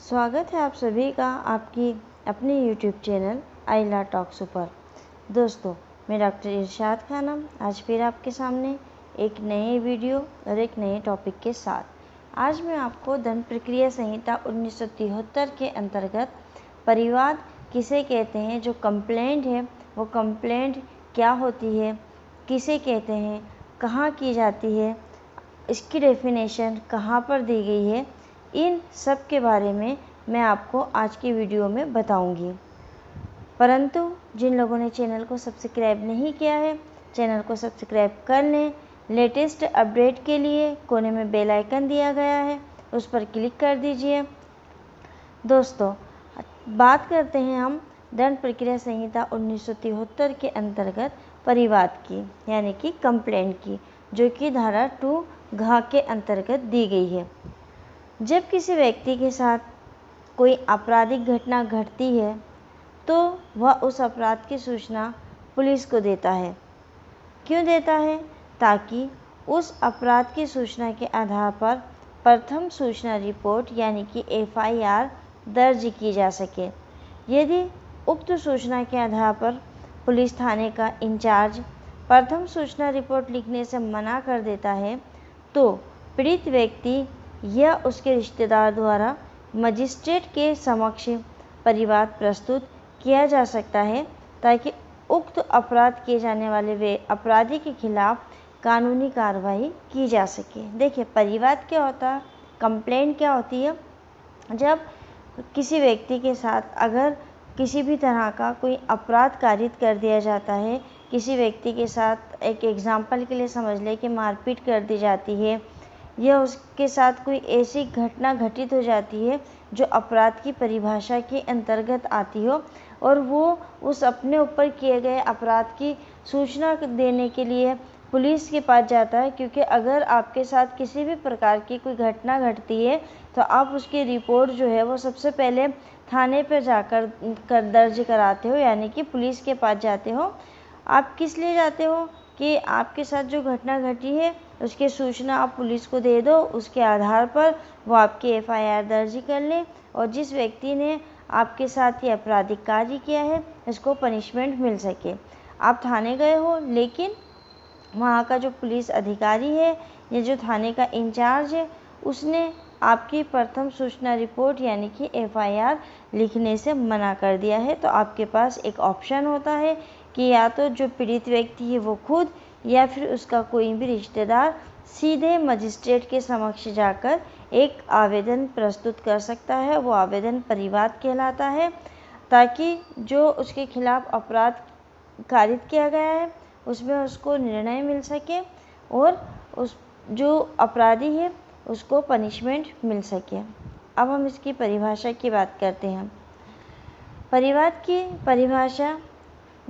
स्वागत है आप सभी का आपकी अपने YouTube चैनल आइला टॉक्स पर। दोस्तों, मैं डॉक्टर इरशाद खानम आज फिर आपके सामने एक नए वीडियो और एक नए टॉपिक के साथ। आज मैं आपको दंड प्रक्रिया संहिता 1973 के अंतर्गत परिवाद किसे कहते हैं, जो कंप्लेंट है वो कंप्लेंट क्या होती है, किसे कहते हैं, कहाँ की जाती है, इसकी डेफिनेशन कहाँ पर दी गई है, इन सब के बारे में मैं आपको आज की वीडियो में बताऊंगी। परंतु जिन लोगों ने चैनल को सब्सक्राइब नहीं किया है, चैनल को सब्सक्राइब कर लें। लेटेस्ट अपडेट के लिए कोने में बेल आइकन दिया गया है, उस पर क्लिक कर दीजिए। दोस्तों, बात करते हैं हम दंड प्रक्रिया संहिता 1973 के अंतर्गत परिवाद की, यानी कि कंप्लेंट की, जो कि धारा 2 घ के अंतर्गत दी गई है। जब किसी व्यक्ति के साथ कोई आपराधिक घटना घटती है तो वह उस अपराध की सूचना पुलिस को देता है। क्यों देता है? ताकि उस अपराध की सूचना के आधार पर प्रथम सूचना रिपोर्ट यानी कि FIR दर्ज की जा सके। यदि उक्त सूचना के आधार पर पुलिस थाने का इंचार्ज प्रथम सूचना रिपोर्ट लिखने से मना कर देता है तो पीड़ित व्यक्ति या उसके रिश्तेदार द्वारा मजिस्ट्रेट के समक्ष परिवाद प्रस्तुत किया जा सकता है, ताकि उक्त अपराध किए जाने वाले वे अपराधी के खिलाफ कानूनी कार्रवाई की जा सके। देखिए, परिवाद क्या होता है, कंप्लेंट क्या होती है। जब किसी व्यक्ति के साथ अगर किसी भी तरह का कोई अपराध कारित कर दिया जाता है, किसी व्यक्ति के साथ एक एग्जाम्पल के लिए समझ ले कि मारपीट कर दी जाती है या उसके साथ कोई ऐसी घटना घटित हो जाती है जो अपराध की परिभाषा के अंतर्गत आती हो, और वो उस अपने ऊपर किए गए अपराध की सूचना देने के लिए पुलिस के पास जाता है। क्योंकि अगर आपके साथ किसी भी प्रकार की कोई घटना घटती है तो आप उसकी रिपोर्ट जो है वो सबसे पहले थाने पर जाकर दर्ज कराते हो, यानी कि पुलिस के पास जाते हो। आप किस लिए जाते हो? कि आपके साथ जो घटना घटी है उसकी सूचना आप पुलिस को दे दो, उसके आधार पर वो आपकी FIR दर्ज कर ले और जिस व्यक्ति ने आपके साथ ये आपराधिक कार्य किया है इसको पनिशमेंट मिल सके। आप थाने गए हो, लेकिन वहाँ का जो पुलिस अधिकारी है या जो थाने का इंचार्ज है उसने आपकी प्रथम सूचना रिपोर्ट यानी कि FIR लिखने से मना कर दिया है। तो आपके पास एक ऑप्शन होता है कि या तो जो पीड़ित व्यक्ति है वो खुद या फिर उसका कोई भी रिश्तेदार सीधे मजिस्ट्रेट के समक्ष जाकर एक आवेदन प्रस्तुत कर सकता है। वो आवेदन परिवाद कहलाता है, ताकि जो उसके खिलाफ अपराध कारित किया गया है उसमें उसको निर्णय मिल सके और उस जो अपराधी है उसको पनिशमेंट मिल सके। अब हम इसकी परिभाषा की बात करते हैं। परिवाद की परिभाषा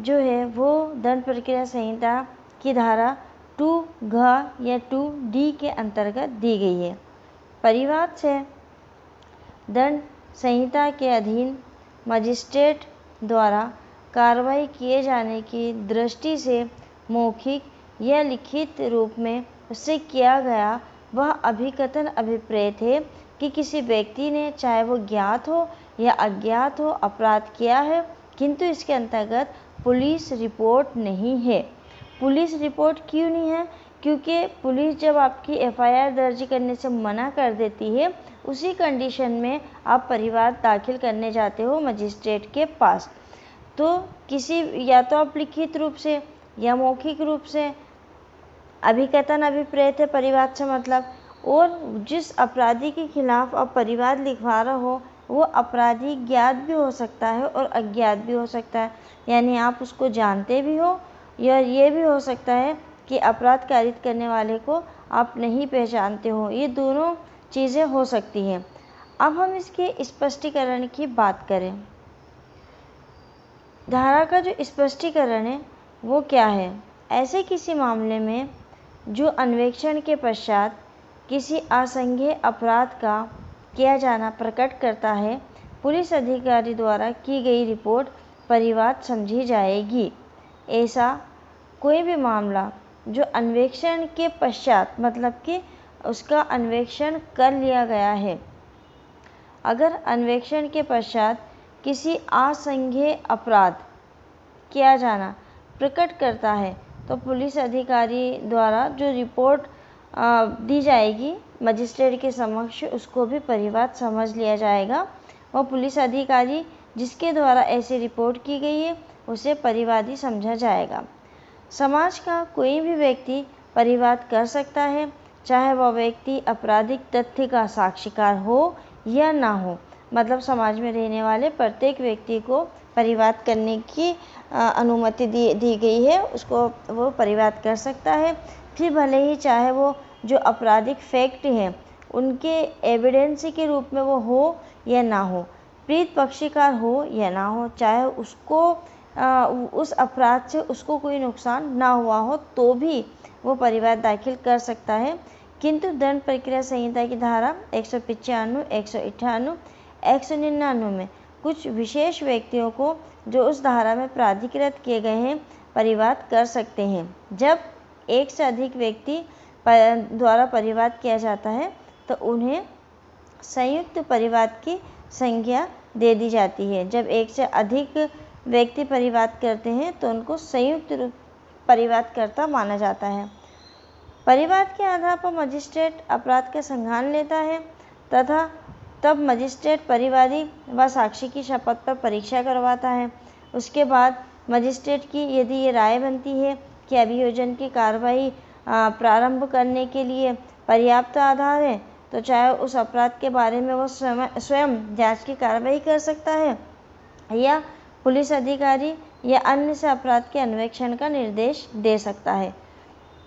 जो है वो दंड प्रक्रिया संहिता की धारा 2 घ या 2 D के अंतर्गत दी गई है। परिवाद से दंड संहिता के अधीन मजिस्ट्रेट द्वारा कार्रवाई किए जाने की दृष्टि से मौखिक या लिखित रूप में उससे किया गया वह अभिकथन अभिप्रेत है कि किसी व्यक्ति ने, चाहे वो ज्ञात हो या अज्ञात हो, अपराध किया है, किंतु इसके अंतर्गत पुलिस रिपोर्ट नहीं है। पुलिस रिपोर्ट क्यों नहीं है? क्योंकि पुलिस जब आपकी FIR दर्ज करने से मना कर देती है, उसी कंडीशन में आप परिवाद दाखिल करने जाते हो मजिस्ट्रेट के पास। तो किसी या तो आप लिखित रूप से या मौखिक रूप से अभिकथन अभिप्रेत है परिवाद से मतलब, और जिस अपराधी के खिलाफ आप परिवाद लिखवा रहे हो वो अपराधी ज्ञात भी हो सकता है और अज्ञात भी हो सकता है। यानी आप उसको जानते भी हो या ये भी हो सकता है कि अपराध कारित करने वाले को आप नहीं पहचानते हो। ये दोनों चीज़ें हो सकती हैं। अब हम इसके स्पष्टीकरण की बात करें। धारा का जो स्पष्टीकरण है वो क्या है? ऐसे किसी मामले में जो अन्वेषण के पश्चात किसी असंज्ञेय अपराध का किया जाना प्रकट करता है, पुलिस अधिकारी द्वारा की गई रिपोर्ट परिवाद समझी जाएगी। ऐसा कोई भी मामला जो अन्वेषण के पश्चात मतलब कि उसका अन्वेषण कर लिया गया है अगर अन्वेषण के पश्चात किसी असंज्ञेय अपराध किया जाना प्रकट करता है तो पुलिस अधिकारी द्वारा जो रिपोर्ट दी जाएगी मजिस्ट्रेट के समक्ष, उसको भी परिवाद समझ लिया जाएगा। वह पुलिस अधिकारी जिसके द्वारा ऐसी रिपोर्ट की गई है उसे परिवादी समझा जाएगा। समाज का कोई भी व्यक्ति परिवाद कर सकता है, चाहे वह व्यक्ति आपराधिक तथ्य का साक्षीकार हो या ना हो। मतलब समाज में रहने वाले प्रत्येक व्यक्ति को परिवाद करने की अनुमति दी गई है, उसको वो परिवाद कर सकता है। फिर भले ही चाहे वो जो आपराधिक फैक्ट हैं उनके एविडेंस के रूप में वो हो या ना हो, पीड़ित पक्षकार हो या ना हो, चाहे उसको उस अपराध से उसको कोई नुकसान ना हुआ हो तो भी वो परिवाद दाखिल कर सकता है। किंतु दंड प्रक्रिया संहिता की धारा 195, 198, 199 में कुछ विशेष व्यक्तियों को जो उस धारा में प्राधिकृत किए गए हैं परिवाद कर सकते हैं। जब एक से अधिक व्यक्ति द्वारा परिवाद किया जाता है तो उन्हें संयुक्त परिवाद की संज्ञा दे दी जाती है। जब एक से अधिक व्यक्ति परिवाद करते हैं तो उनको संयुक्त रूप परिवादकर्ता माना जाता है। परिवाद के आधार पर मजिस्ट्रेट अपराध का संज्ञान लेता है तथा तब मजिस्ट्रेट परिवादी व साक्षी की शपथ पर परीक्षा करवाता है। उसके बाद मजिस्ट्रेट की यदि ये राय बनती है कि अभियोजन की कार्रवाई प्रारंभ करने के लिए पर्याप्त आधार है तो चाहे उस अपराध के बारे में वो स्वयं जांच की कार्रवाई कर सकता है या पुलिस अधिकारी या अन्य से अपराध के अन्वेषण का निर्देश दे सकता है।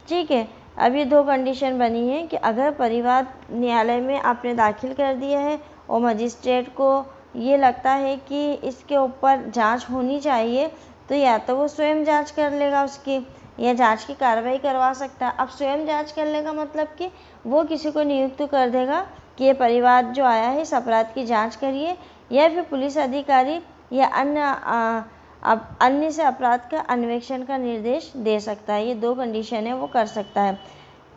ठीक है, अब ये दो कंडीशन बनी है कि अगर परिवाद न्यायालय में आपने दाखिल कर दिया है और मजिस्ट्रेट को ये लगता है कि इसके ऊपर जांच होनी चाहिए तो या तो वो स्वयं जांच कर लेगा उसकी, या जांच की कार्रवाई करवा सकता है। अब स्वयं जांच कर लेगा मतलब कि वो किसी को नियुक्त कर देगा कि ये परिवाद जो आया है इस अपराध की जांच करिए, या फिर पुलिस अधिकारी या अन्य से अपराध का अन्वेषण का निर्देश दे सकता है। ये दो कंडीशन है वो कर सकता है।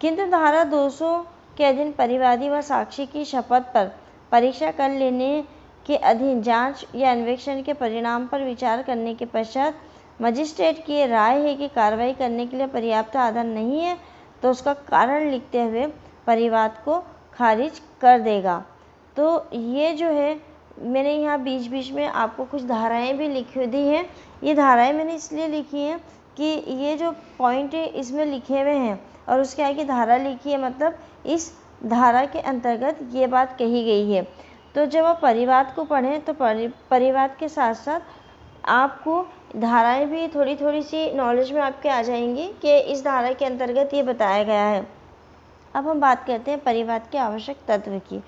किंतु धारा 200 के अधीन परिवादी व साक्षी की शपथ पर परीक्षा कर लेने के अधीन जांच या अन्वेषण के परिणाम पर विचार करने के पश्चात मजिस्ट्रेट की राय है कि कार्रवाई करने के लिए पर्याप्त आधार नहीं है तो उसका कारण लिखते हुए परिवाद को खारिज कर देगा। तो ये जो है मैंने यहाँ बीच बीच में आपको कुछ धाराएं भी लिखी दी हैं। ये धाराएं मैंने इसलिए लिखी हैं कि ये जो पॉइंट है इसमें लिखे हुए हैं और उसके आगे धारा लिखी है, मतलब इस धारा के अंतर्गत ये बात कही गई है। तो जब आप परिवाद को पढ़ें तो परिवाद के साथ साथ आपको धाराएं भी थोड़ी थोड़ी सी नॉलेज में आपके आ जाएंगी कि इस धारा के अंतर्गत ये बताया गया है। अब हम बात करते हैं परिवाद के आवश्यक तत्व की।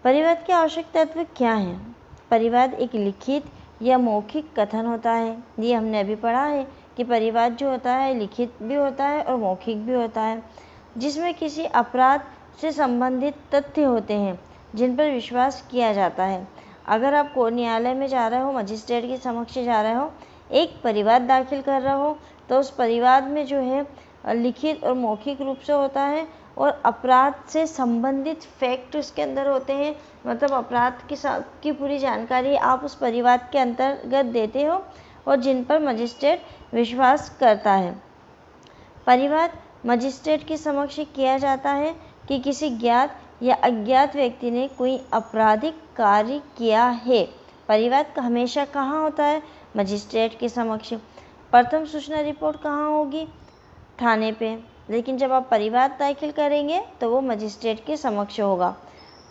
परिवाद के आवश्यक तत्व क्या हैं? परिवाद एक लिखित या मौखिक कथन होता है। ये हमने अभी पढ़ा है कि परिवाद जो होता है लिखित भी होता है और मौखिक भी होता है, जिसमें किसी अपराध से संबंधित तथ्य होते हैं जिन पर विश्वास किया जाता है। अगर आप कोर्ट न्यायालय में जा रहे हो, मजिस्ट्रेट के समक्ष जा रहे हो, एक परिवाद दाखिल कर रहे हो तो उस परिवाद में जो है लिखित और मौखिक रूप से होता है और अपराध से संबंधित फैक्ट उसके अंदर होते हैं। मतलब अपराध की पूरी जानकारी आप उस परिवाद के अंतर्गत देते हो और जिन पर मजिस्ट्रेट विश्वास करता है। परिवाद मजिस्ट्रेट के समक्ष किया जाता है कि किसी ज्ञात या अज्ञात व्यक्ति ने कोई आपराधिक कार्य किया है। परिवाद हमेशा कहाँ होता है? मजिस्ट्रेट के समक्ष। प्रथम सूचना रिपोर्ट कहाँ होगी? थाने पे। लेकिन जब आप परिवाद दाखिल करेंगे तो वो मजिस्ट्रेट के समक्ष होगा।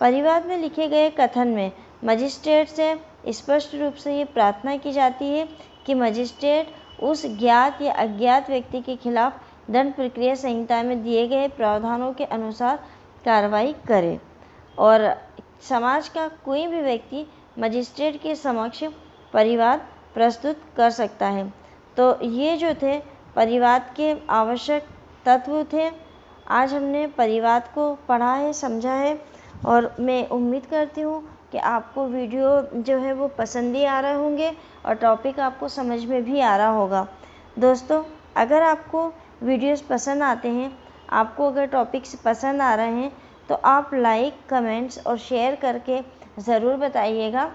परिवाद में लिखे गए कथन में मजिस्ट्रेट से स्पष्ट रूप से ये प्रार्थना की जाती है कि मजिस्ट्रेट उस ज्ञात या अज्ञात व्यक्ति के खिलाफ दंड प्रक्रिया संहिता में दिए गए प्रावधानों के अनुसार कार्रवाई करे और समाज का कोई भी व्यक्ति मजिस्ट्रेट के समक्ष परिवाद प्रस्तुत कर सकता है। तो ये जो थे परिवाद के आवश्यक तत्व थे। आज हमने परिवाद को पढ़ा है, समझा है और मैं उम्मीद करती हूँ कि आपको वीडियो जो है वो पसंद ही आ रहे होंगे और टॉपिक आपको समझ में भी आ रहा होगा। दोस्तों, अगर आपको वीडियोस पसंद आते हैं, आपको अगर टॉपिक्स पसंद आ रहे हैं तो आप लाइक, कमेंट्स और शेयर करके ज़रूर बताइएगा।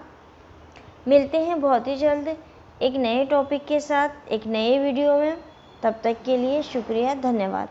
मिलते हैं बहुत ही जल्द एक नए टॉपिक के साथ एक नए वीडियो में। तब तक के लिए शुक्रिया, धन्यवाद।